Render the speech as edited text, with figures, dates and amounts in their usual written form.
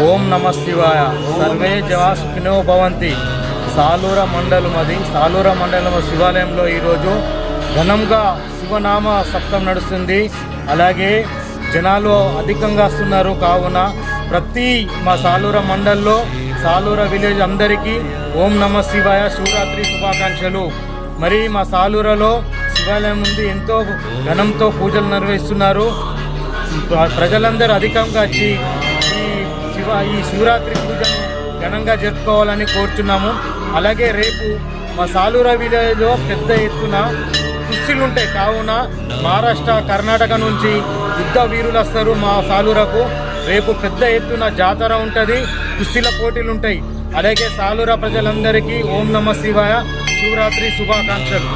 ఓం నమ శివాయ. సర్వే జనా సుఖినో భవంతి. సాలూర మండలం శివాలయంలో ఈరోజు ఘనంగా శివనామ సప్తం నడుస్తుంది. అలాగే జనాలు అధికంగా వస్తున్నారు. కావున ప్రతి మా సాలూర మండల్లో సాలూర విలేజ్ అందరికీ ఓం నమ శివాయ శివరాత్రి శుభాకాంక్షలు. మరి మా సాలూరలో శివాలయం ఉంది, ఎంతో ఘనంతో పూజలు నిర్వహిస్తున్నారు. ప్రజలందరూ అధికంగా వచ్చి ఈ శివరాత్రి పూజను ఘనంగా జరుపుకోవాలని కోరుచున్నాము. అలాగే రేపు మా సాలూర విలేజ్లో పెద్ద ఎత్తున కుస్తీలు ఉంటాయి. కావున మహారాష్ట్ర, కర్ణాటక నుంచి యుద్ధ వీరులు వస్తారు మా సాలూరకు. రేపు పెద్ద ఎత్తున జాతర ఉంటుంది, కుస్తీల పోటీలు ఉంటాయి. అలాగే సాలూర ప్రజలందరికీ ఓం నమ శివాయ శివరాత్రి శుభాకాంక్షలు.